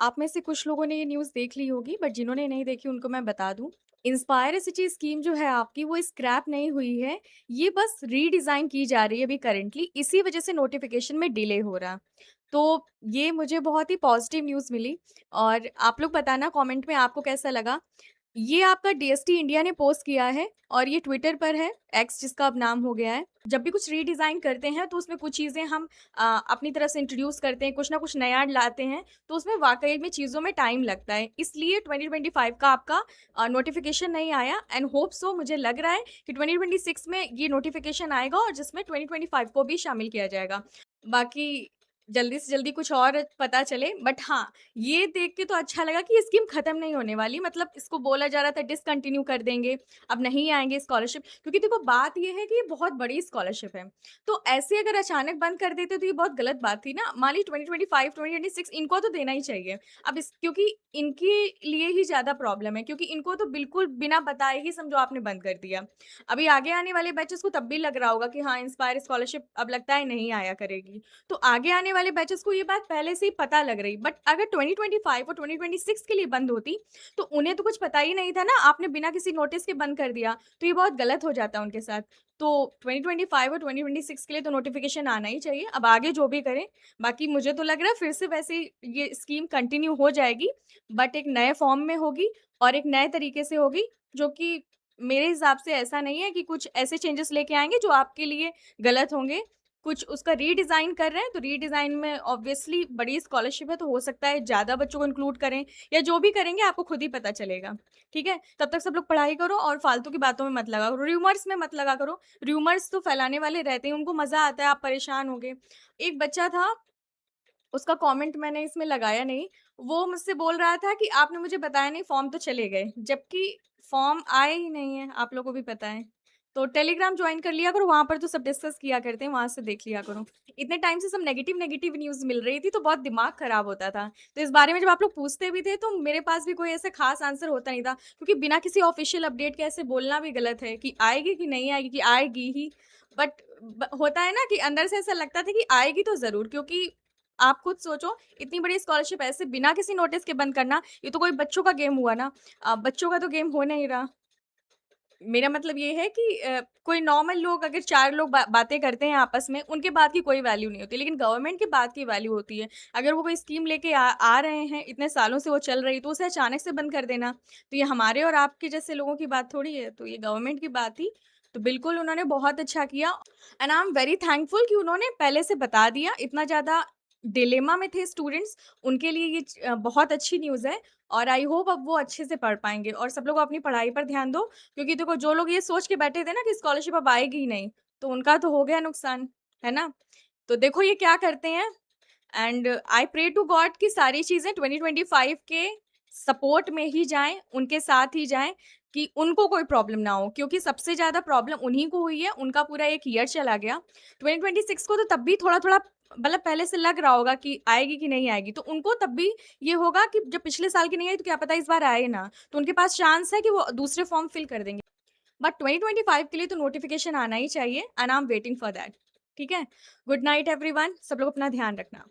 आप में से कुछ लोगों ने ये न्यूज़ देख ली होगी, बट जिन्होंने नहीं देखी उनको मैं बता दूँ। इंस्पायर सिटी स्कीम जो है आपकी, वो स्क्रैप नहीं हुई है, ये बस रीडिज़ाइन की जा रही है अभी करंटली, इसी वजह से नोटिफ़िकेशन में डिले हो रहा। तो ये मुझे बहुत ही पॉज़िटिव न्यूज़ मिली और आप लोग बताना कमेंट में आपको कैसा लगा। ये आपका डीएसटी इंडिया ने पोस्ट किया है और ये ट्विटर पर है, एक्स जिसका अब नाम हो गया है। जब भी कुछ रीडिज़ाइन करते हैं तो उसमें कुछ चीज़ें हम अपनी तरफ से इंट्रोड्यूस करते हैं, कुछ ना कुछ नया लाते हैं, तो उसमें वाक़ई में चीज़ों में टाइम लगता है। इसलिए 2025 का आपका नोटिफ़िकेशन नहीं आया एंड होप सो मुझे लग रहा है कि 2026 में ये नोटिफ़िकेशन आएगा और जिसमें 2025 को भी शामिल किया जाएगा। बाकी जल्दी से जल्दी कुछ और पता चले बट हाँ, ये देख के तो अच्छा लगा कि ये स्कीम खत्म नहीं होने वाली मतलब इसको बोला जा रहा था डिसकंटिन्यू कर देंगे, अब नहीं आएँगे स्कॉलरशिप क्योंकि देखो बात ये है कि ये बहुत बड़ी स्कॉलरशिप है। तो ऐसे अगर अचानक बंद कर देते तो ये बहुत गलत बात थी ना। मान ली 2025, 2026 इनको तो देना ही चाहिए। अब इस क्योंकि इनके लिए ही ज़्यादा प्रॉब्लम है क्योंकि इनको तो बिल्कुल बिना बताए ही समझो आपने बंद कर दिया। अभी आगे आने वाले बैचेज़ को तब भी लग रहा होगा कि हाँ, इंस्पायर स्कॉलरशिप अब लगता है नहीं आया करेगी। तो आगे आने वाले बैचेस को ये बात पहले से ही पता लग रही बट अगर 2025 और 2026 के लिए बंद होती तो उन्हें तो कुछ पता ही नहीं था ना आपने बिना किसी नोटिस के बंद कर दिया तो ये बहुत गलत हो जाता उनके साथ। तो 2025 और 2026 के लिए तो नोटिफिकेशन आना ही चाहिए। अब आगे जो भी करें बाकी मुझे तो लग रहा है फिर से वैसे ही ये स्कीम कंटिन्यू हो जाएगी बट एक नए फॉर्म में होगी और एक नए तरीके से होगी जो कि मेरे हिसाब से ऐसा नहीं है कि कुछ ऐसे चेंजेस लेके आएंगे जो आपके लिए गलत होंगे। कुछ उसका रीडिज़ाइन कर रहे हैं, तो रीडिज़ाइन में ऑब्वियसली बड़ी स्कॉलरशिप है, तो हो सकता है ज़्यादा बच्चों को इंक्लूड करें या जो भी करेंगे आपको खुद ही पता चलेगा, ठीक है? तब तक सब लोग पढ़ाई करो और फालतू की बातों में मत लगा करो, र्यूमर्स में मत लगा करो। र्यूमर्स तो फैलाने वाले रहते हैं, उनको मज़ा आता है, आप परेशान होगे। एक बच्चा था, उसका कमेंट मैंने इसमें लगाया नहीं, वो मुझसे बोल रहा था कि आपने मुझे बताया नहीं, फॉर्म तो चले गए, जबकि फॉर्म आए ही नहीं है, आप लोगों को भी पता है। तो टेलीग्राम जॉइन कर लिया करो, वहाँ पर तो सब डिस्कस किया करते हैं, वहाँ से देख लिया करो। इतने टाइम से सब नेगेटिव न्यूज़ मिल रही थी, तो बहुत दिमाग खराब होता था। तो इस बारे में जब आप लोग पूछते भी थे, तो मेरे पास भी कोई ऐसा ख़ास आंसर होता नहीं था, क्योंकि बिना किसी ऑफ़िशियल अपडेट के ऐसे बोलना भी गलत है कि आएगी कि नहीं आएगी, कि आएगी ही। बट होता है ना कि अंदर से ऐसा लगता था कि आएगी तो ज़रूर, क्योंकि आप खुद सोचो, इतनी बड़ी स्कॉलरशिप ऐसे बिना किसी नोटिस के बंद करना, ये तो कोई बच्चों का गेम हुआ ना। बच्चों का तो गेम हो नहीं रहा। मेरा मतलब ये है कि कोई नॉर्मल लोग अगर 4 लोग बातें करते हैं आपस में, उनके बात की कोई वैल्यू नहीं होती, लेकिन गवर्नमेंट की बात की वैल्यू होती है। अगर वो कोई स्कीम लेके आ रहे हैं, इतने सालों से वो चल रही, तो उसे अचानक से बंद कर देना, तो ये हमारे और आपके जैसे लोगों की बात थोड़ी है, तो ये गवर्नमेंट की बात थी। तो बिल्कुल उन्होंने बहुत अच्छा किया and I am very thankful कि उन्होंने पहले से बता दिया। इतना ज़्यादा डिलेमा में थे स्टूडेंट्स, उनके लिए ये बहुत अच्छी न्यूज़ है और आई होप अब वो अच्छे से पढ़ पाएँगे और सब लोग अपनी पढ़ाई पर ध्यान दो। क्योंकि देखो जो लोग ये सोच के बैठे थे ना कि स्कॉलरशिप अब आएगी ही नहीं, तो उनका तो हो गया नुकसान, है ना? तो देखो ये क्या करते हैं and I pray to God कि सारी चीज़ें 2025 के सपोर्ट में ही जाएँ, उनके साथ ही जाएँ कि उनको कोई प्रॉब्लम ना हो क्योंकि सबसे ज़्यादा प्रॉब्लम उन्हीं को हुई है, उनका पूरा 1 ईयर चला गया। 2026 को तो तब भी थोड़ा-थोड़ा मतलब पहले से लग रहा होगा कि आएगी कि नहीं आएगी, तो उनको तब भी ये होगा कि जब पिछले साल की नहीं आई तो क्या पता इस बार आए ना, तो उनके पास चांस है कि वो दूसरे फॉर्म फिल कर देंगे। बट 2025 के लिए तो नोटिफ़िकेशन आना ही चाहिए and I am waiting for that. ठीक है? गुड नाइट एवरीवन, सब लोग अपना ध्यान रखना।